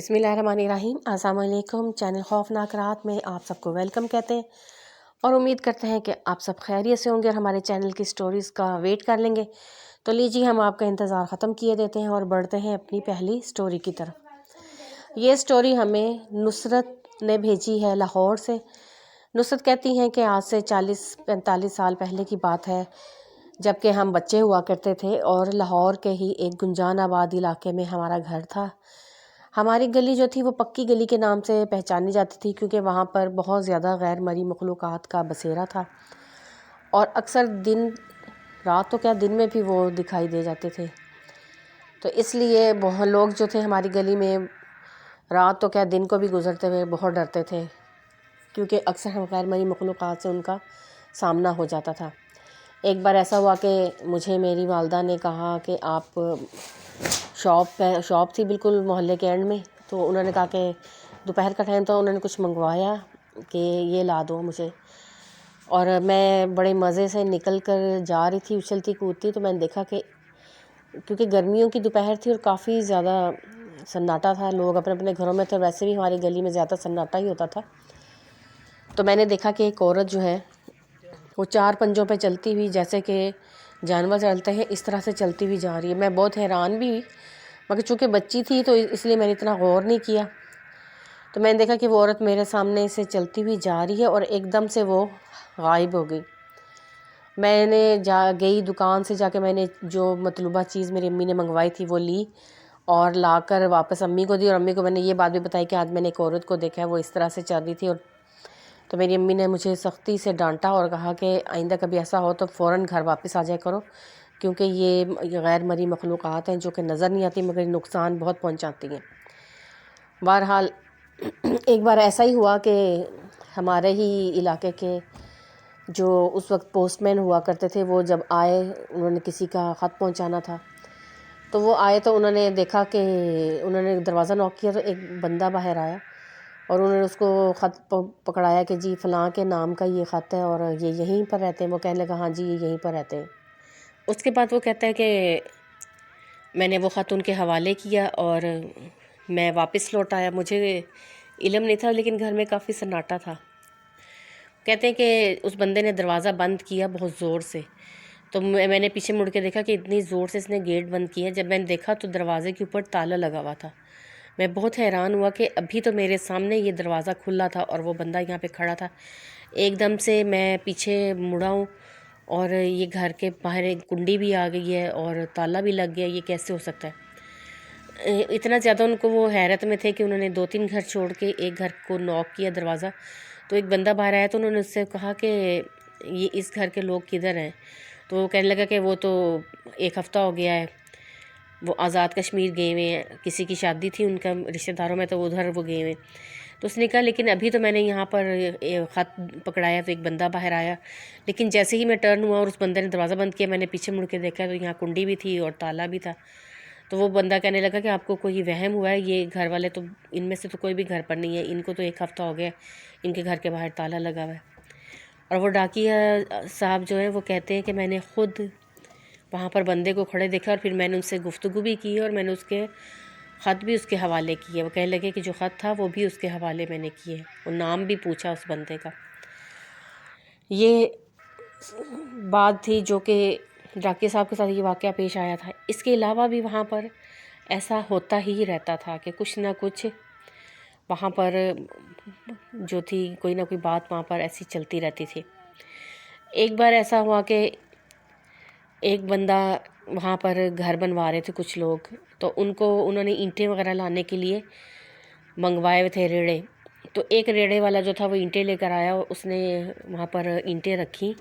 بسم اللہ الرحمن الرحیم۔ السلام علیکم۔ چینل خوفناک رات میں آپ سب کو ویلکم کہتے ہیں اور امید کرتے ہیں کہ آپ سب خیریت سے ہوں گے اور ہمارے چینل کی سٹوریز کا ویٹ کر لیں گے۔ تو لیجیے ہم آپ کا انتظار ختم کیے دیتے ہیں اور بڑھتے ہیں اپنی پہلی سٹوری کی طرف۔ یہ سٹوری ہمیں نصرت نے بھیجی ہے لاہور سے۔ نصرت کہتی ہیں کہ آج سے 40-45 سال پہلے کی بات ہے، جب کہ ہم بچے ہوا کرتے تھے اور لاہور کے ہی ایک گنجان آباد علاقے میں ہمارا گھر تھا۔ ہماری گلی جو تھی وہ پکی گلی کے نام سے پہچانی جاتی تھی، کیونکہ وہاں پر بہت زیادہ غیر مرئی مخلوقات کا بسیرا تھا اور اکثر دن رات تو کیا دن میں بھی وہ دکھائی دے جاتے تھے۔ تو اس لیے بہت لوگ جو تھے ہماری گلی میں رات تو کیا دن کو بھی گزرتے ہوئے بہت ڈرتے تھے، کیونکہ اکثر غیر مرئی مخلوقات سے ان کا سامنا ہو جاتا تھا۔ ایک بار ایسا ہوا کہ مجھے میری والدہ نے کہا کہ آپ شاپ تھی بالکل محلے کے اینڈ میں، تو انہوں نے کہا کہ دوپہر کا ٹائم تھا، انہوں نے کچھ منگوایا کہ یہ لا دو مجھے، اور میں بڑے مزے سے نکل کر جا رہی تھی اچھلتی کودتی، تو میں نے دیکھا کہ کیونکہ گرمیوں کی دوپہر تھی اور کافی زیادہ سناٹا تھا، لوگ اپنے اپنے گھروں میں تھے، ویسے بھی ہماری گلی میں زیادہ سناٹا ہی ہوتا تھا۔ تو میں نے دیکھا کہ ایک عورت جو ہے وہ 4 پنجوں پہ چلتی ہوئی، جیسے کہ جانور چلتے ہیں اس طرح سے چلتی ہوئی جا رہی ہے۔ میں بہت حیران بھی ہوئی، مگر چونکہ بچی تھی تو اس لیے میں نے اتنا غور نہیں کیا۔ تو میں نے دیکھا کہ وہ عورت میرے سامنے سے چلتی ہوئی جا رہی ہے اور ایک دم سے وہ غائب ہو گئی۔ میں نے گئی دکان سے جا کے میں نے جو مطلوبہ چیز میری امی نے منگوائی تھی وہ لی اور لا کر واپس امی کو دی، اور امی کو میں نے یہ بات بھی بتائی کہ آج میں نے ایک عورت کو دیکھا ہے، وہ اس طرح سے چل رہی تھی۔ اور تو میری امی نے مجھے سختی سے ڈانٹا اور کہا کہ آئندہ کبھی ایسا ہو تو فوراً گھر واپس آ جایا کرو، کیونکہ یہ غیر مرئی مخلوقات ہیں جو کہ نظر نہیں آتی مگر نقصان بہت پہنچاتی ہیں۔ بہرحال ایک بار ایسا ہی ہوا کہ ہمارے ہی علاقے کے جو اس وقت پوسٹ مین ہوا کرتے تھے، وہ جب آئے انہوں نے کسی کا خط پہنچانا تھا، تو وہ آئے تو انہوں نے دیکھا کہ انہوں نے دروازہ نوک کیا تو ایک بندہ باہر آیا اور انہوں نے اس کو خط پکڑایا کہ جی فلاں کے نام کا یہ خط ہے اور یہ یہیں پر رہتے ہیں۔ وہ کہنے لگا ہاں جی یہ یہیں پر رہتے ہیں۔ اس کے بعد وہ کہتا ہے کہ میں نے وہ خط ان کے حوالے کیا اور میں واپس لوٹ آیا۔ مجھے علم نہیں تھا لیکن گھر میں کافی سناٹا تھا۔ کہتے ہیں کہ اس بندے نے دروازہ بند کیا بہت زور سے، تو میں نے پیچھے مڑ کے دیکھا کہ اتنی زور سے اس نے گیٹ بند کیا۔ جب میں نے دیکھا تو دروازے کے اوپر تالا لگا ہوا تھا۔ میں بہت حیران ہوا کہ ابھی تو میرے سامنے یہ دروازہ کھلا تھا اور وہ بندہ یہاں پہ کھڑا تھا۔ ایک دم سے میں پیچھے مڑا ہوں اور یہ گھر کے باہر ایک کنڈی بھی آ گئی ہے اور تالا بھی لگ گیا، یہ کیسے ہو سکتا ہے؟ اتنا زیادہ ان کو وہ حیرت میں تھے کہ انہوں نے 2-3 گھر چھوڑ کے ایک گھر کو نوک کیا دروازہ، تو ایک بندہ باہر آیا تو انہوں نے اس سے کہا کہ یہ اس گھر کے لوگ کدھر ہیں؟ تو وہ کہنے لگا کہ وہ تو 1 ہفتہ ہو گیا ہے، وہ آزاد کشمیر گئے ہوئے ہیں، کسی کی شادی تھی ان کا رشتہ داروں میں تو ادھر وہ گئے ہوئے۔ تو اس نے کہا لیکن ابھی تو میں نے یہاں پر خط پکڑایا تو ایک بندہ باہر آیا، لیکن جیسے ہی میں ٹرن ہوا اور اس بندے نے دروازہ بند کیا، میں نے پیچھے مڑ کے دیکھا تو یہاں کنڈی بھی تھی اور تالا بھی تھا۔ تو وہ بندہ کہنے لگا کہ آپ کو کوئی وہم ہوا ہے، یہ گھر والے تو ان میں سے تو کوئی بھی گھر پر نہیں ہے، ان کو تو 1 ہفتہ ہو گیا ان کے گھر کے باہر تالا لگا ہوا ہے۔ اور وہ ڈاکیا صاحب جو ہیں وہ کہتے ہیں کہ میں نے خود وہاں پر بندے کو کھڑے دیکھا اور پھر میں نے ان سے گفتگو بھی کی اور میں نے اس کے خط بھی اس کے حوالے کیے۔ وہ کہنے لگے کہ جو خط تھا وہ بھی اس کے حوالے میں نے کیے، وہ نام بھی پوچھا اس بندے کا۔ یہ بات تھی جو کہ ڈاکیا صاحب کے ساتھ یہ واقعہ پیش آیا تھا۔ اس کے علاوہ بھی وہاں پر ایسا ہوتا ہی رہتا تھا کہ کچھ نہ کچھ وہاں پر جو تھی کوئی نہ کوئی بات وہاں پر ایسی چلتی رہتی تھی۔ ایک بار ایسا ہوا کہ ایک بندہ وہاں پر گھر بنوا رہے تھے کچھ لوگ، تو انہوں نے اینٹیں وغیرہ لانے کے لیے منگوائے ہوئے تھے ریڑے، تو ایک ریڑے والا جو تھا وہ اینٹیں لے کر آیا اور اس نے وہاں پر اینٹیں رکھی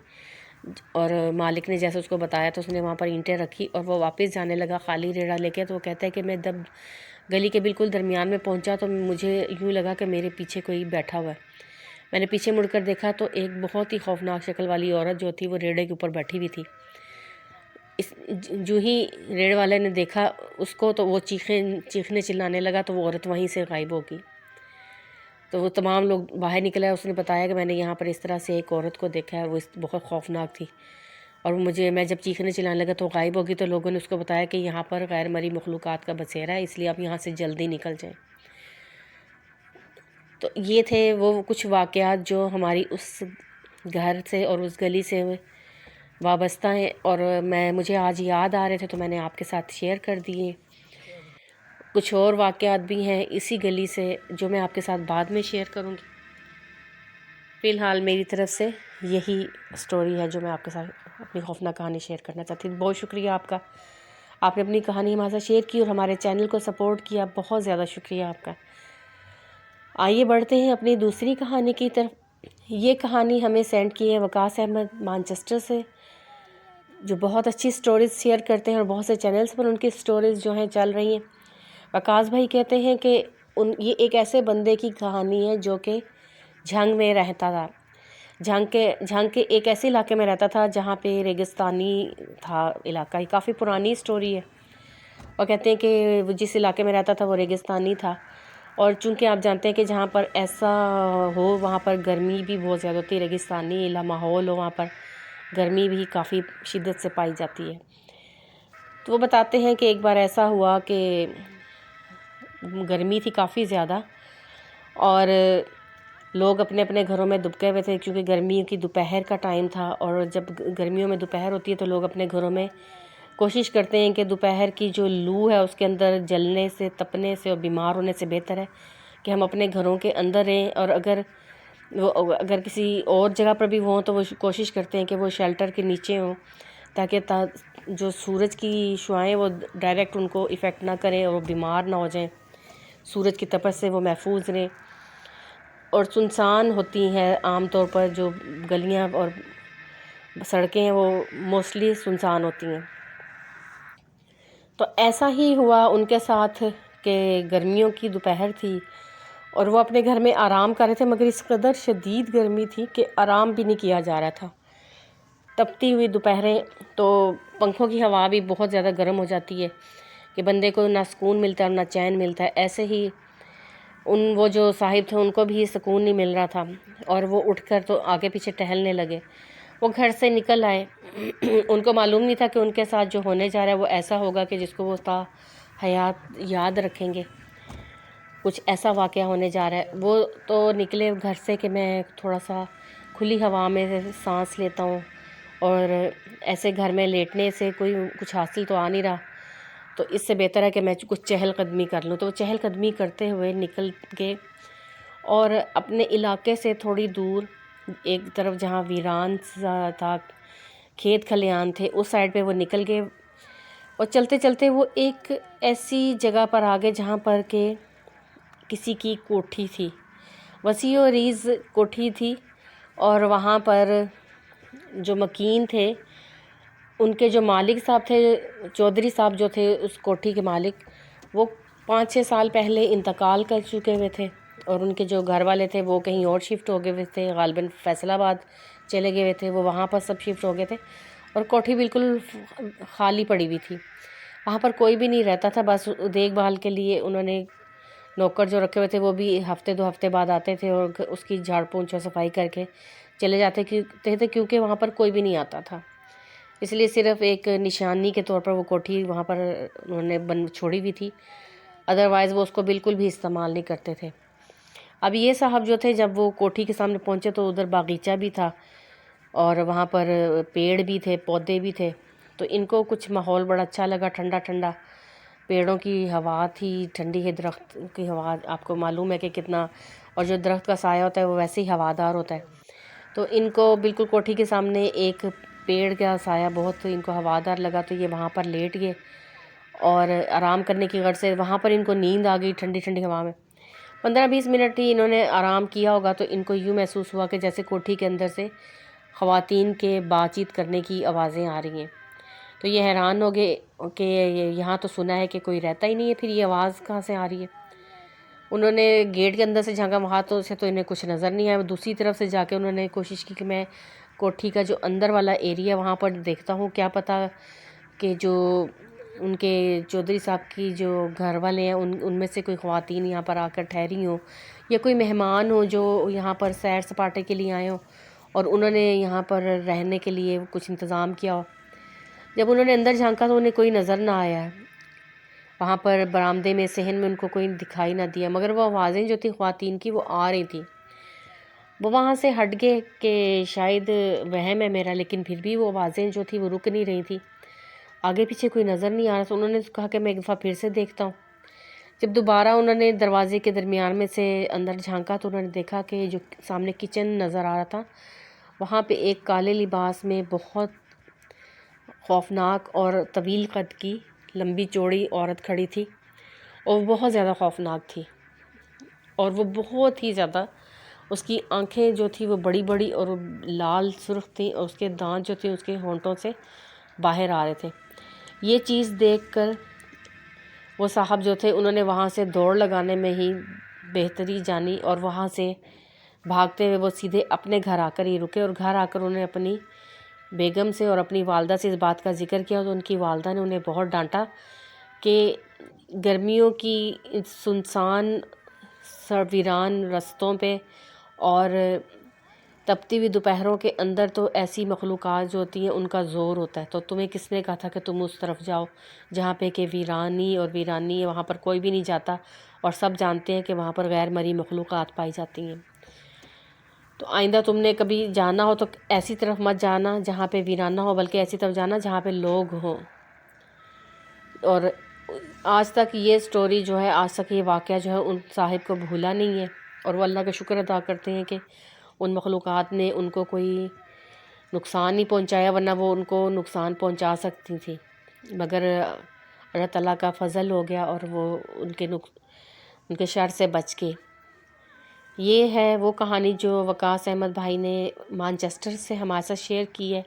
اور مالک نے جیسے اس کو بتایا تو اس نے وہاں پر اینٹیں رکھی اور وہ واپس جانے لگا خالی ریڑا لے کے۔ تو وہ کہتا ہے کہ میں جب گلی کے بالکل درمیان میں پہنچا تو مجھے یوں لگا کہ میرے پیچھے کوئی بیٹھا ہوا ہے۔ میں نے پیچھے مڑ کر دیکھا تو ایک بہت ہی خوفناک شکل والی عورت جو تھی وہ ریڑے کے اوپر بیٹھی ہوئی تھی۔ جو ہی ریڑے والے نے دیکھا اس کو تو وہ چیخنے چلانے لگا تو وہ عورت وہیں سے غائب ہو گئی۔ تو وہ تمام لوگ باہر نکلے، اس نے بتایا کہ میں نے یہاں پر اس طرح سے ایک عورت کو دیکھا ہے، وہ بہت خوفناک تھی اور میں جب چیخنے چلانے لگا تو غائب ہو گئی۔ تو لوگوں نے اس کو بتایا کہ یہاں پر غیر مرئی مخلوقات کا بسیرا ہے، اس لیے آپ یہاں سے جلدی نکل جائیں۔ تو یہ تھے وہ کچھ واقعات جو ہماری اس گھر سے اور اس گلی سے وابستہ ہیں، اور مجھے آج یاد آ رہے تھے تو میں نے آپ کے ساتھ شیئر کر دیے۔ کچھ اور واقعات بھی ہیں اسی گلی سے جو میں آپ کے ساتھ بعد میں شیئر کروں گی۔ فی الحال میری طرف سے یہی سٹوری ہے جو میں آپ کے ساتھ اپنی خوفناک کہانی شیئر کرنا چاہتی ہوں۔ بہت شکریہ آپ کا، آپ نے اپنی کہانی ہمارے ساتھ شیئر کی اور ہمارے چینل کو سپورٹ کیا، بہت زیادہ شکریہ آپ کا۔ آئیے بڑھتے ہیں اپنی دوسری کہانی کی طرف۔ یہ کہانی ہمیں سینڈ کی ہے وقاص احمد مانچسٹر سے، جو بہت اچھی سٹوریز شیئر کرتے ہیں اور بہت سے چینلز پر ان کی سٹوریز جو ہیں چل رہی ہیں۔ وقاص بھائی کہتے ہیں کہ یہ ایک ایسے بندے کی کہانی ہے جو کہ جھنگ میں رہتا تھا، جھنگ کے ایک ایسے علاقے میں رہتا تھا جہاں پہ ریگستانی تھا علاقہ، یہ کافی پرانی سٹوری ہے، اور کہتے ہیں کہ وہ جس علاقے میں رہتا تھا وہ ریگستانی تھا، اور چونکہ آپ جانتے ہیں کہ جہاں پر ایسا ہو وہاں پر گرمی بھی بہت زیادہ ہوتی ہے، ریگستانی ماحول ہو وہاں پر گرمی بھی کافی شدت سے پائی جاتی ہے۔ تو وہ بتاتے ہیں کہ ایک بار ایسا ہوا کہ گرمی تھی کافی زیادہ، اور لوگ اپنے اپنے گھروں میں دبکے ہوئے تھے کیونکہ گرمیوں کی دوپہر کا ٹائم تھا، اور جب گرمیوں میں دوپہر ہوتی ہے تو لوگ اپنے گھروں میں کوشش کرتے ہیں کہ دوپہر کی جو لو ہے اس کے اندر جلنے سے، تپنے سے اور بیمار ہونے سے بہتر ہے کہ ہم اپنے گھروں کے اندر رہیں، اور اگر کسی اور جگہ پر بھی ہوں تو وہ کوشش کرتے ہیں کہ وہ شیلٹر کے نیچے ہوں تاکہ جو سورج کی شعاعیں وہ ڈائریکٹ ان کو افیکٹ نہ کریں اور وہ بیمار نہ ہو جائیں، سورج کی تپش سے وہ محفوظ رہیں۔ اور سنسان ہوتی ہیں عام طور پر جو گلیاں اور سڑکیں ہیں وہ موسٹلی سنسان ہوتی ہیں۔ تو ایسا ہی ہوا ان کے ساتھ کہ گرمیوں کی دوپہر تھی اور وہ اپنے گھر میں آرام کر رہے تھے، مگر اس قدر شدید گرمی تھی کہ آرام بھی نہیں کیا جا رہا تھا۔ تپتی ہوئی دوپہریں تو پنکھوں کی ہوا بھی بہت زیادہ گرم ہو جاتی ہے کہ بندے کو نہ سکون ملتا ہے اور نہ چین ملتا ہے۔ ایسے ہی وہ جو صاحب تھے ان کو بھی سکون نہیں مل رہا تھا، اور وہ اٹھ کر تو آگے پیچھے ٹہلنے لگے۔ وہ گھر سے نکل آئے، ان کو معلوم نہیں تھا کہ ان کے ساتھ جو ہونے جا رہا ہے وہ ایسا ہوگا کہ جس کو وہ تا حیات یاد رکھیں گے، کچھ ایسا واقعہ ہونے جا رہا ہے۔ وہ تو نکلے گھر سے کہ میں تھوڑا سا کھلی ہوا میں سانس لیتا ہوں، اور ایسے گھر میں لیٹنے سے کچھ حاصل تو آ نہیں رہا، تو اس سے بہتر ہے کہ میں کچھ چہل قدمی کر لوں۔ تو وہ چہل قدمی کرتے ہوئے نکل کے اور اپنے علاقے سے تھوڑی دور ایک طرف جہاں ویران سا تھا، کھیت کھلیان تھے، اس سائڈ پہ وہ نکل گئے، اور چلتے چلتے وہ ایک ایسی جگہ پر آ گئے جہاں پر کہ کسی کی کوٹھی تھی، وسیع و عریض کوٹھی تھی، اور وہاں پر جو مکین تھے ان کے جو مالک صاحب تھے، چودھری صاحب جو تھے اس کوٹھی کے مالک، وہ 5-6 سال پہلے انتقال کر چکے ہوئے تھے، اور ان کے جو گھر والے تھے وہ کہیں اور شفٹ ہو گئے ہوئے تھے، غالباً فیصل آباد چلے گئے ہوئے تھے، وہ وہاں پر سب شفٹ ہو گئے تھے، اور کوٹھی بالکل خالی پڑی ہوئی تھی، وہاں پر کوئی بھی نہیں رہتا تھا۔ بس دیکھ بھال کے لیے انہوں نے نوکر جو رکھے ہوئے تھے وہ بھی ہفتے 2 ہفتے بعد آتے تھے اور اس کی جھاڑ پونچھ اور صفائی کر کے چلے جاتے تھے، کیونکہ وہاں پر کوئی بھی نہیں آتا تھا، اس لیے صرف ایک نشانی کے طور پر وہ کوٹھی وہاں پر انہوں نے چھوڑی ہوئی تھی، ادروائز وہ اس کو بالکل بھی استعمال نہیں کرتے تھے۔ اب یہ صاحب جو تھے جب وہ کوٹھی کے سامنے پہنچے تو ادھر باغیچہ بھی تھا اور وہاں پر پیڑ بھی تھے، پودے بھی تھے، تو ان کو کچھ ماحول بڑا اچھا لگا، ٹھنڈا ٹھنڈا، پیڑوں کی ہوا تھی، ٹھنڈی ہے، درخت کی ہوا آپ کو معلوم ہے کہ کتنا، اور جو درخت کا سایہ ہوتا ہے وہ ویسے ہی ہوادار ہوتا ہے، تو ان کو بالکل کوٹھی کے سامنے ایک پیڑ کا سایہ بہت ان کو ہوادار لگا، تو یہ وہاں پر لیٹ گئے اور آرام کرنے کی غرض سے وہاں پر ان کو نیند آ گئی ٹھنڈی ٹھنڈی ہوا میں۔ 15-20 منٹ ہی انہوں نے آرام کیا ہوگا تو ان کو یوں محسوس ہوا کہ جیسے کوٹھی کے اندر سے خواتین کے بات چیت کرنے کی آوازیں آ رہی ہیں، تو یہ حیران ہو گئے کہ یہاں تو سنا ہے کہ کوئی رہتا ہی نہیں ہے، پھر یہ آواز کہاں سے آ رہی ہے۔ انہوں نے گیٹ کے اندر سے جھانکا، وہاں تو انہیں کچھ نظر نہیں آیا، دوسری طرف سے جا کے انہوں نے کوشش کی کہ میں کوٹھی کا جو اندر والا ایریا وہاں پر دیکھتا ہوں، کیا پتہ کہ جو ان کے چودھری صاحب کی جو گھر والے ہیں ان میں سے کوئی خواتین یہاں پر آ کر ٹھہری ہوں، یا کوئی مہمان ہوں جو یہاں پر سیر سپاٹے کے لیے آئے ہوں اور انہوں نے یہاں پر رہنے کے لیے کچھ انتظام کیا ہو۔ جب انہوں نے اندر جھانکا تو انہیں کوئی نظر نہ آیا، وہاں پر برآمدے میں صحن میں ان کو کوئی دکھائی نہ دیا، مگر وہ آوازیں جو تھیں خواتین کی وہ آ رہی تھیں۔ وہ وہاں سے ہٹ گئے کہ شاید وہم ہے میرا، لیکن پھر بھی وہ آوازیں جو تھیں وہ رک نہیں رہی تھیں، آگے پیچھے کوئی نظر نہیں آ رہا تھا۔ انہوں نے کہا کہ میں ایک دفعہ پھر سے دیکھتا ہوں۔ جب دوبارہ انہوں نے دروازے کے درمیان میں سے اندر جھانکا تو انہوں نے دیکھا کہ جو سامنے کچن نظر آ رہا تھا، وہاں پہ ایک کالے لباس میں بہت خوفناک اور طویل قد کی لمبی چوڑی عورت کھڑی تھی، اور وہ بہت زیادہ خوفناک تھی، اور وہ بہت ہی زیادہ، اس کی آنکھیں جو تھی وہ بڑی بڑی اور لال سرخ تھیں، اور اس کے دانت جو تھے اس کے ہونٹوں سے باہر آ رہے تھے۔ یہ چیز دیکھ کر وہ صاحب جو تھے انہوں نے وہاں سے دوڑ لگانے میں ہی بہتری جانی، اور وہاں سے بھاگتے ہوئے وہ سیدھے اپنے گھر آ کر ہی رکے، اور گھر آ کر انہوں نے اپنی بیگم سے اور اپنی والدہ سے اس بات کا ذکر کیا، تو ان کی والدہ نے انہیں بہت ڈانٹا کہ گرمیوں کی سنسان ویران رستوں پہ اور تپتی ہوئی دوپہروں کے اندر تو ایسی مخلوقات جو ہوتی ہیں ان کا زور ہوتا ہے، تو تمہیں کس نے کہا تھا کہ تم اس طرف جاؤ جہاں پہ کہ ویرانی اور ویرانی ہے، وہاں پر کوئی بھی نہیں جاتا، اور سب جانتے ہیں کہ وہاں پر غیر مرئی مخلوقات پائی جاتی ہیں۔ تو آئندہ تم نے کبھی جانا ہو تو ایسی طرف مت جانا جہاں پہ ویرانہ ہو، بلکہ ایسی طرف جانا جہاں پہ لوگ ہوں۔ اور آج تک یہ سٹوری جو ہے، آج تک یہ واقعہ جو ہے ان صاحب کو بھولا نہیں ہے، اور وہ اللہ کا شکر ادا کرتے ہیں کہ ان مخلوقات نے ان کو کوئی نقصان نہیں پہنچایا، ورنہ وہ ان کو نقصان پہنچا سکتی تھیں، مگر اللہ تعالیٰ کا فضل ہو گیا اور وہ ان کے شر سے بچ گئے۔ یہ ہے وہ کہانی جو وقاص احمد بھائی نے مانچسٹر سے ہمارے ساتھ شیئر کی ہے۔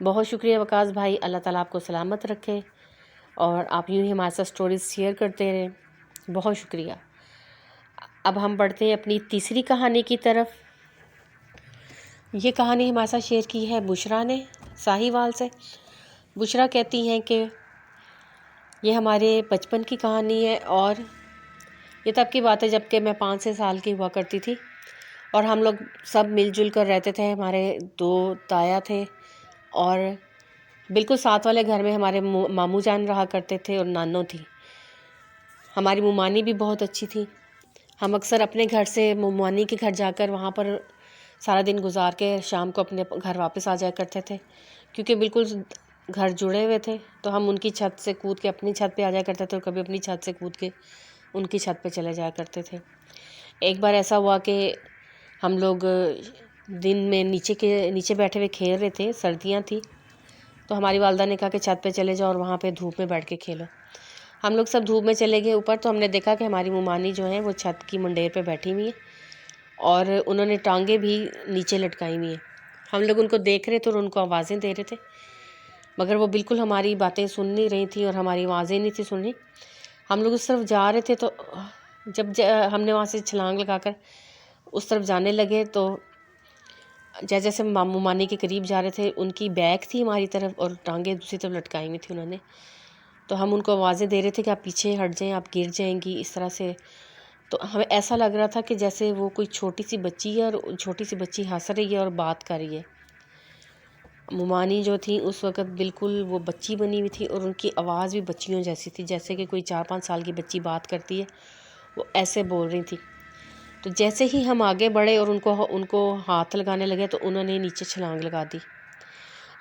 بہت شکریہ وقاص بھائی، اللہ تعالیٰ آپ کو سلامت رکھے، اور آپ یوں ہی ہمارے ساتھ سٹوریز شیئر کرتے رہیں۔ بہت شکریہ۔ اب ہم بڑھتے ہیں اپنی تیسری کہانی کی طرف۔ یہ کہانی ہمارے ساتھ شیئر کی ہے بشرا نے ساہیوال سے۔ بشرا کہتی ہیں کہ یہ ہمارے بچپن کی کہانی ہے، اور یہ تب کی بات ہے جب کہ میں 5-6 سال کی ہوا کرتی تھی، اور ہم لوگ سب مل جل کر رہتے تھے۔ ہمارے 2 تایا تھے، اور بالکل ساتھ والے گھر میں ہمارے ماموں جان رہا کرتے تھے اور نانو تھی۔ ہماری ممانی بھی بہت اچھی تھی۔ ہم اکثر اپنے گھر سے ممانی کے گھر جا کر وہاں پر سارا دن گزار کے شام کو اپنے گھر واپس آ جایا کرتے تھے، کیونکہ بالکل گھر جڑے ہوئے تھے، تو ہم ان کی چھت سے کود کے اپنی چھت پہ آ جایا کرتے تھے، اور کبھی اپنی چھت سے کود کے ان کی چھت پہ چلے جایا کرتے تھے۔ ایک بار ایسا ہوا کہ ہم لوگ دن میں نیچے بیٹھے ہوئے کھیل رہے تھے، سردیاں تھیں، تو ہماری والدہ نے کہا کہ چھت پہ چلے جاؤ اور وہاں پہ دھوپ میں بیٹھ کے کھیلو۔ ہم لوگ سب دھوپ میں چلے گئے اوپر، تو ہم نے دیکھا کہ ہماری ممانی جو ہیں وہ چھت کی منڈیر پہ بیٹھی ہوئی ہیں، اور انہوں نے ٹانگیں بھی نیچے لٹکائی ہوئی ہیں۔ ہم لوگ ان کو دیکھ رہے تھے اور ان کو آوازیں دے رہے تھے، مگر وہ بالکل ہماری باتیں سن نہیں رہی تھیں اور ہماری آوازیں نہیں تھی سن رہی۔ ہم لوگ اس طرف جا رہے تھے، تو جب ہم نے وہاں سے چھلانگ لگا کر اس طرف جانے لگے، تو جیسے ہم ممانی کے قریب جا رہے تھے، ان کی بیک تھی ہماری طرف اور ٹانگیں دوسری طرف لٹکائی ہوئی تھیں انہوں نے، تو ہم ان کو آوازیں دے رہے تھے کہ آپ پیچھے ہٹ جائیں، آپ گر جائیں گی، اس طرح سے۔ تو ہمیں ایسا لگ رہا تھا کہ جیسے وہ کوئی چھوٹی سی بچی ہے، اور چھوٹی سی بچی ہنس رہی ہے اور بات کر رہی ہے۔ ممانی جو تھیں اس وقت بالکل وہ بچی بنی ہوئی تھی، اور ان کی آواز بھی بچیوں جیسی تھی، جیسے کہ کوئی 4-5 سال کی بچی بات کرتی ہے، وہ ایسے بول رہی تھی۔ تو جیسے ہی ہم آگے بڑھے اور ان کو ہاتھ لگانے لگے، تو انہوں نے نیچے چھلانگ لگا دی۔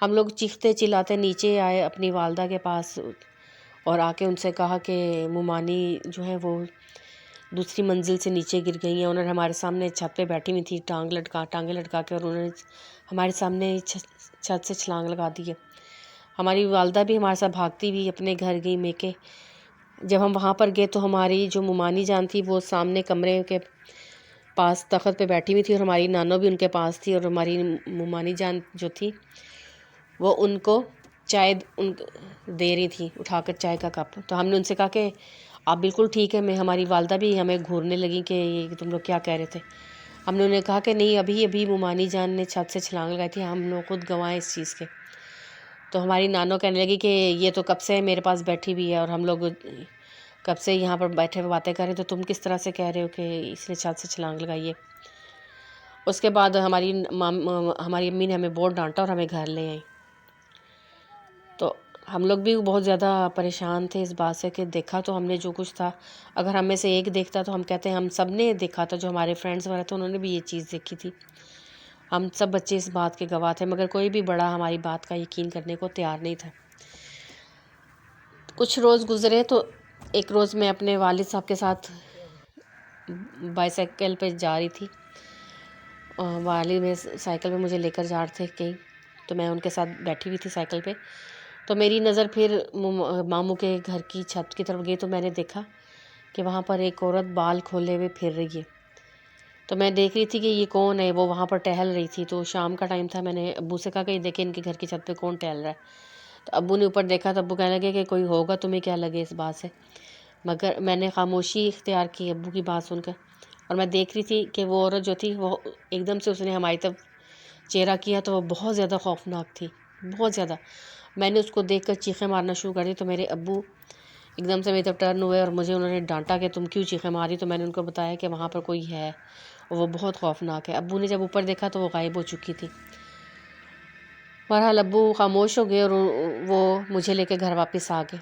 ہم لوگ چیختے چلاتے نیچے آئے اپنی والدہ کے پاس، اور آ کے ان سے کہا کہ ممانی جو ہے وہ دوسری منزل سے نیچے گر گئی ہیں۔ انہوں نے ہمارے سامنے چھت پہ بیٹھی ہوئی تھی، ٹانگیں لٹکا کے، اور انہوں نے ہمارے سامنے چھت سے چھلانگ لگا دی ہے۔ ہماری والدہ بھی ہمارے ساتھ بھاگتی ہوئی اپنے گھر گئی میکے۔ جب ہم وہاں پر گئے تو ہماری جو ممانی جان تھی وہ سامنے کمرے کے پاس تخت پہ بیٹھی ہوئی تھی، اور ہماری نانو بھی ان کے پاس تھی، اور ہماری ممانی جان جو تھی وہ ان کو چائے دے رہی تھی، اٹھا کر چائے کا کپ۔ تو ہم نے ان سے کہا کہ آپ بالکل ٹھیک ہے۔ ہماری والدہ بھی ہمیں گھورنے لگی کہ یہ تم لوگ کیا کہہ رہے تھے۔ ہم نے انہیں کہا کہ نہیں، ابھی ممانی جان نے چھت سے چھلانگ لگائی تھی، ہم لوگ خود گواہ ہیں اس چیز کے۔ تو ہماری نانو کہنے لگی کہ یہ تو کب سے میرے پاس بیٹھی ہوئی ہے، اور ہم لوگ کب سے یہاں پر بیٹھے ہوئے باتیں کر رہے ہیں، تو تم کس طرح سے کہہ رہے ہو کہ اس نے چھت سے چھلانگ لگائی ہے۔ اس کے بعد ہماری امی نے ہمیں بہت ڈانٹا اور ہمیں گھر لے آئیں۔ تو ہم لوگ بھی بہت زیادہ پریشان تھے اس بات سے کہ دیکھا تو ہم نے جو کچھ تھا، اگر ہم میں سے ایک دیکھتا تو ہم کہتے ہیں ہم سب نے دیکھا تھا، جو ہمارے فرینڈس وغیرہ تھے انہوں نے بھی یہ چیز دیکھی تھی، ہم سب بچے اس بات کے گواہ تھے، مگر کوئی بھی بڑا ہماری بات کا یقین کرنے کو تیار نہیں تھا۔ کچھ روز گزرے تو ایک روز میں اپنے والد صاحب کے ساتھ بائی سائیکل پہ جا رہی تھی، والد میں سائیکل پہ مجھے لے کر جا رہے تھے کہیں، تو میں ان کے ساتھ بیٹھی ہوئی تھی سائیکل پہ، تو میری نظر پھر ماموں کے گھر کی چھت کی طرف گئی، تو میں نے دیکھا کہ وہاں پر ایک عورت بال کھولے ہوئے پھر رہی ہے، تو میں دیکھ رہی تھی کہ یہ کون ہے، وہ وہاں پر ٹہل رہی تھی، تو شام کا ٹائم تھا، میں نے ابو سے کہا کہ دیکھیں ان کے گھر کی چھت پہ کون ٹہل رہا ہے، تو ابو نے اوپر دیکھا تو ابو کہنے لگے کہ کوئی ہوگا، تمہیں کیا لگے اس بات سے، مگر میں نے خاموشی اختیار کی ابو کی بات سن کر، اور میں دیکھ رہی تھی کہ وہ عورت جو تھی وہ ایک دم سے اس نے ہماری طرف چہرہ کیا تو وہ بہت زیادہ خوفناک تھی، بہت زیادہ۔ میں نے اس کو دیکھ کر چیخیں مارنا شروع کر دی، تو میرے ابو ایک دم سے میری طرف ٹرن ہوئے اور مجھے انہوں نے ڈانٹا کہ تم کیوں چیخیں ماری، تو میں نے ان کو بتایا کہ وہاں پر کوئی ہے اور وہ بہت خوفناک ہے۔ ابو نے جب اوپر دیکھا تو وہ غائب ہو چکی تھی۔ بہرحال ابو خاموش ہو گئے اور وہ مجھے لے کے گھر واپس آ گئے۔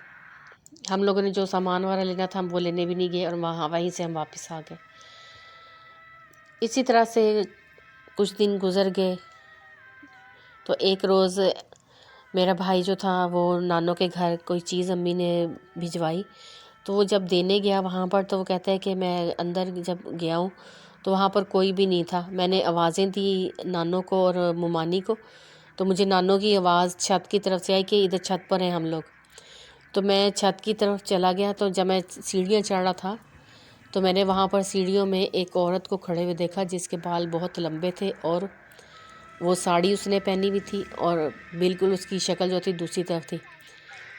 ہم لوگوں نے جو سامان وغیرہ لینا تھا ہم وہ لینے بھی نہیں گئے، اور وہیں سے ہم واپس آ گئے۔ اسی طرح سے کچھ دن گزر گئے، تو ایک روز میرا بھائی جو تھا وہ نانوں کے گھر کوئی چیز امی نے بھجوائی، تو وہ جب دینے گیا وہاں پر تو وہ کہتا ہے کہ میں اندر جب گیا ہوں تو وہاں پر کوئی بھی نہیں تھا، میں نے آوازیں دی نانوں کو اور ممانی کو، تو مجھے نانوں کی آواز چھت کی طرف سے آئی کہ ادھر چھت پر ہیں ہم لوگ، تو میں چھت کی طرف چلا گیا، تو جب میں سیڑھیاں چڑھ رہا تھا تو میں نے وہاں پر سیڑھیوں میں ایک عورت کو کھڑے ہوئے دیکھا جس کے بال بہت لمبے تھے، اور وہ ساڑی اس نے پہنی ہوئی تھی اور بالکل اس کی شکل جو تھی دوسری طرف تھی،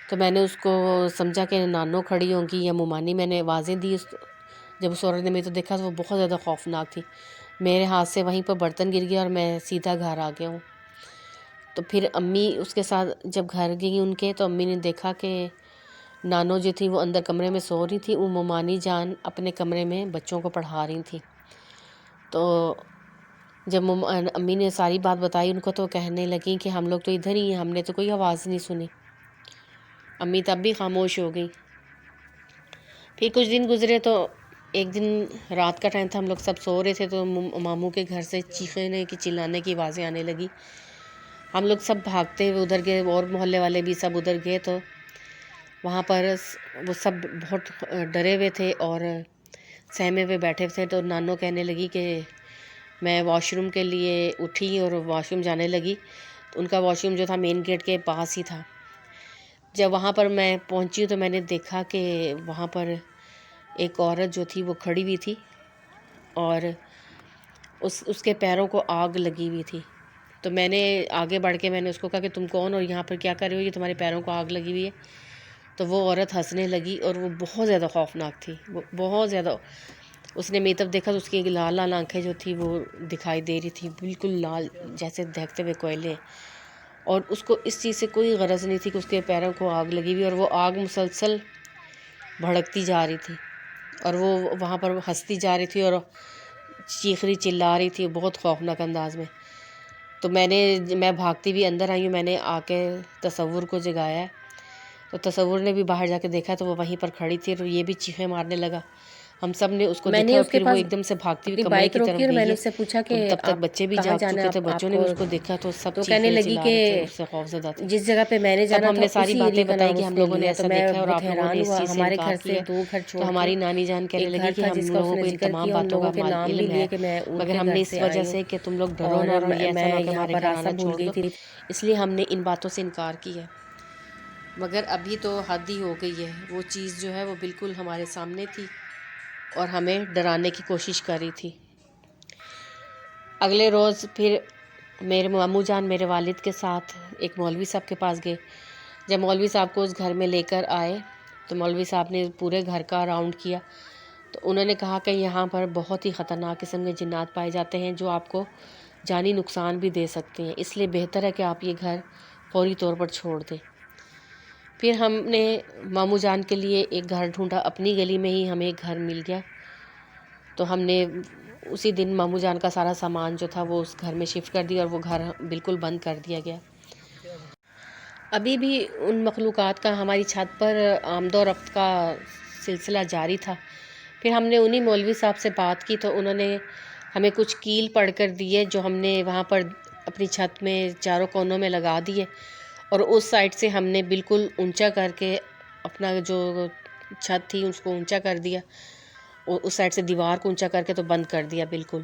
تو میں نے اس کو سمجھا کہ نانو کھڑی ہوں گی یا ممانی، میں نے آوازیں دی، جب اس عورت نے میرے تو دیکھا تو وہ بہت زیادہ خوفناک تھی، میرے ہاتھ سے وہیں پر برتن گر گیا اور میں سیدھا گھر آ گیا ہوں۔ تو پھر امی اس کے ساتھ جب گھر گئی ان کے، تو امی نے دیکھا کہ نانو جو تھی وہ اندر کمرے میں سو رہی تھی، وہ ممانی جان اپنے کمرے میں بچوں کو پڑھا رہی تھی، تو جب امی نے ساری بات بتائی ان کو تو کہنے لگیں کہ ہم لوگ تو ادھر ہی ہیں، ہم نے تو کوئی آواز نہیں سنی۔ امی تب بھی خاموش ہو گئی۔ پھر کچھ دن گزرے تو ایک دن رات کا ٹائم تھا، ہم لوگ سب سو رہے تھے، تو ماموں کے گھر سے چیخنے کی چلانے کی آوازیں آنے لگی، ہم لوگ سب بھاگتے ہوئے ادھر گئے، اور محلے والے بھی سب ادھر گئے، تو وہاں پر وہ سب بہت ڈرے ہوئے تھے اور سہمے ہوئے بیٹھے تھے، تو نانو کہنے لگی کہ میں واش روم کے لیے اٹھی اور واش روم جانے لگی، ان کا واش روم جو تھا مین گیٹ کے پاس ہی تھا۔ جب وہاں پر میں پہنچی تو میں نے دیکھا کہ وہاں پر ایک عورت جو تھی وہ کھڑی ہوئی تھی اور اس کے پیروں کو آگ لگی ہوئی تھی، تو میں نے آگے بڑھ کے میں نے اس کو کہا کہ تم کون اور یہاں پر کیا کر رہے ہو، یہ تمہارے پیروں کو آگ لگی ہوئی ہے، تو وہ عورت ہنسنے لگی اور وہ بہت زیادہ خوفناک تھی، وہ بہت زیادہ، اس نے میری طرف دیکھا تو اس کی لال لال آنکھیں جو تھی وہ دکھائی دے رہی تھی، بالکل لال جیسے دہکتے ہوئے کوئلے، اور اس کو اس چیز سے کوئی غرض نہیں تھی کہ اس کے پیروں کو آگ لگی ہوئی، اور وہ آگ مسلسل بھڑکتی جا رہی تھی، اور وہ وہاں پر ہنستی جا رہی تھی اور چیخ رہی چلا رہی تھی بہت خوفناک انداز میں۔ تو میں بھاگتی بھی اندر آئی ہوں، میں نے آ کے تصور کو جگایا ہے، تو تصور نے بھی باہر جا کے دیکھا تو وہ وہیں پر کھڑی تھی اور یہ بھی چیخیں مارنے لگا، ہم سب نے اس کو میں دیکھا نے اور اس کے پھر وہ پاس ایک دم سے بھاگتی ہوئی اپنی کمرے بائک کی طرف روکی اور میں گئی نے ہے، اس سے پوچھا تو کہ تب تک آپ بچے بھی کہاں جاگ جانا ہے، چکے تھے، آپ بچوں نے بھی کو، اس کو دیکھا تو سب تو کہنے چیخ رہے لگی چلا کہ رہے تھے، اس سے خوف زدہ تھے۔ جس جگہ پہ میں نے تب جانا ہم تھا نے ساری اسی باتیں ایریے کا بتائی نام کہ اس ہم نے لوگوں نے لیا، تو ایسا میں دیکھا ہے اور بہت آپ لوگوں حیران نے اس ہوا۔ چیز سے ہمارے انکار گھر سے کیا ہے، 2 گھر چھوڑ تو کے ہماری نانی جان کہنے ایک لگی گھر کہ تھا ہم جس کا اس لوگوں نے کو ان ذکر تمام کیا، ان باتوں کا لوگوں کے نام بھی علم ہے، لیے کہ میں ان مگر کے ہم گھر نے اس سے وجہ آئی ہوں، سے کہ تم لوگ ڈرو اور نہ، اور یہ ایسا نہ میں ہو کہ یہاں ہمارے پر گھر راستہ آنا بھول چھوڑ گئی دو، تھی۔ اس لیے ہم نے ان باتوں سے انکار کیا ہے، مگر ابھی تو حد ہی ہو گئی ہے، وہ چیز جو ہے وہ بالکل ہمارے سامنے تھی اور ہمیں ڈرانے کی کوشش کر رہی تھی۔ اگلے روز پھر میرے ماموں جان میرے والد کے ساتھ ایک مولوی صاحب کے پاس گئے، جب مولوی صاحب کو اس گھر میں لے کر آئے تو مولوی صاحب نے پورے گھر کا راؤنڈ کیا، تو انہوں نے کہا کہ یہاں پر بہت ہی خطرناک قسم کے جنات پائے جاتے ہیں جو آپ کو جانی نقصان بھی دے سکتے ہیں، اس لیے بہتر ہے کہ آپ یہ گھر فوری طور پر چھوڑ دیں۔ پھر ہم نے ماموں جان کے لیے ایک گھر ڈھونڈا، اپنی گلی میں ہی ہمیں ایک گھر مل گیا، تو ہم نے اسی دن ماموں جان کا سارا سامان جو تھا وہ اس گھر میں شفٹ کر دیا اور وہ گھر بالکل بند کر دیا گیا۔ ابھی بھی ان مخلوقات کا ہماری چھت پر آمد و رفت کا سلسلہ جاری تھا۔ پھر ہم نے انہی مولوی صاحب سے بات کی تو انہوں نے ہمیں کچھ کیل پڑھ کر دیے جو ہم نے وہاں پر اپنی چھت میں چاروں کونوں میں لگا دیے، اور اس سائڈ سے ہم نے بالکل اونچا کر کے اپنا جو چھت تھی اس کو اونچا کر دیا، اور اس سائڈ سے دیوار کو اونچا کر کے تو بند کر دیا بالکل۔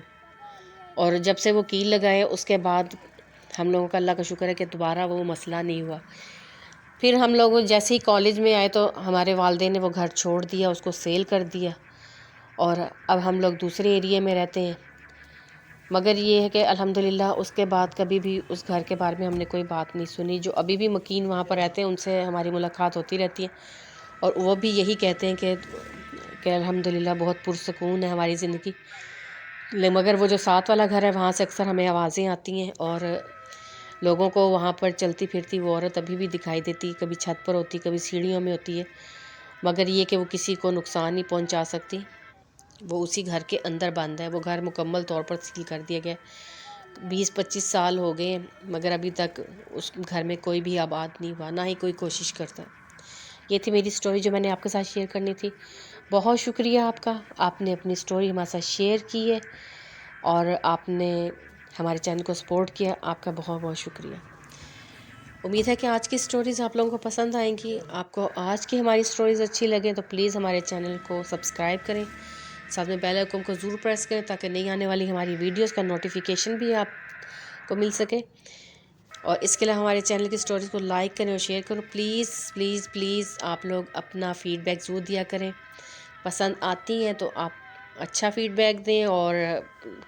اور جب سے وہ کیل لگائے اس کے بعد ہم لوگوں کا اللہ کا شکر ہے کہ دوبارہ وہ مسئلہ نہیں ہوا۔ پھر ہم لوگ جیسے ہی کالج میں آئے تو ہمارے والدین نے وہ گھر چھوڑ دیا، اس کو سیل کر دیا، اور اب ہم لوگ دوسرے ایریے میں رہتے ہیں۔ مگر یہ ہے کہ الحمدللہ اس کے بعد کبھی بھی اس گھر کے بارے میں ہم نے کوئی بات نہیں سنی۔ جو ابھی بھی مکین وہاں پر رہتے ہیں ان سے ہماری ملاقات ہوتی رہتی ہے، اور وہ بھی یہی کہتے ہیں کہ الحمدللہ بہت پرسکون ہے ہماری زندگی۔ مگر وہ جو ساتھ والا گھر ہے وہاں سے اکثر ہمیں آوازیں آتی ہیں، اور لوگوں کو وہاں پر چلتی پھرتی وہ عورت ابھی بھی دکھائی دیتی، کبھی چھت پر ہوتی، کبھی سیڑھیوں میں ہوتی ہے، مگر یہ کہ وہ کسی کو نقصان نہیں پہنچا سکتی۔ وہ اسی گھر کے اندر بند ہے، وہ گھر مکمل طور پر سیل کر دیا گیا۔ 20-25 سال ہو گئے ہیں مگر ابھی تک اس گھر میں کوئی بھی آباد نہیں ہوا، نہ ہی کوئی کوشش کرتا۔ یہ تھی میری سٹوری جو میں نے آپ کے ساتھ شیئر کرنی تھی۔ بہت شکریہ آپ کا، آپ نے اپنی سٹوری ہمارے ساتھ شیئر کی ہے اور آپ نے ہمارے چینل کو سپورٹ کیا، آپ کا بہت بہت شکریہ۔ امید ہے کہ آج کی سٹوریز آپ لوگوں کو پسند آئیں گی۔ آپ کو آج کی ہماری سٹوریز اچھی لگیں تو پلیز ہمارے چینل کو سبسکرائب کریں، ساتھ میں بیل آئیکن کو ضرور پریس کریں تاکہ نئی آنے والی ہماری ویڈیوز کا نوٹیفیکیشن بھی آپ کو مل سکے۔ اور اس کے علاوہ ہمارے چینل کی سٹوریز کو لائک کریں اور شیئر کریں۔ پلیز پلیز پلیز آپ لوگ اپنا فیڈ بیک ضرور دیا کریں، پسند آتی ہیں تو آپ اچھا فیڈ بیک دیں اور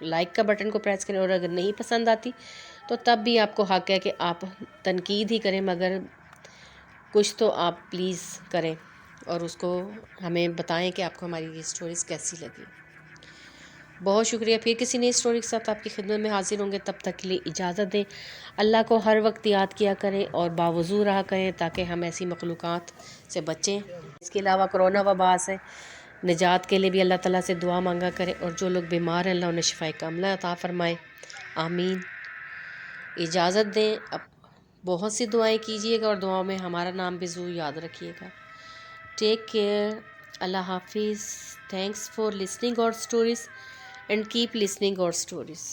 لائک کا بٹن کو پریس کریں، اور اگر نہیں پسند آتی تو تب بھی آپ کو حق ہے کہ آپ تنقید ہی کریں، مگر کچھ تو آپ پلیز کریں اور اس کو ہمیں بتائیں کہ آپ کو ہماری یہ سٹوریز کیسی لگی۔ بہت شکریہ، پھر کسی نئی سٹوری کے ساتھ آپ کی خدمت میں حاضر ہوں گے، تب تک کے لیے اجازت دیں۔ اللہ کو ہر وقت یاد کیا کریں اور باوضو رہا کریں تاکہ ہم ایسی مخلوقات سے بچیں۔ اس کے علاوہ کرونا وبا سے نجات کے لیے بھی اللہ تعالیٰ سے دعا مانگا کریں، اور جو لوگ بیمار ہیں اللہ انہیں شفاء کاملہ عطا فرمائے، آمین۔ اجازت دیں، اب بہت سی دعائیں کیجیے گا اور دعاؤں میں ہمارا نام بھی ضرور یاد رکھیے گا۔ ٹیک کیئر، اللہ حافظ۔ تھینکس فار لسننگ اور اسٹوریز اینڈ کیپ لسننگ اور اسٹوریز۔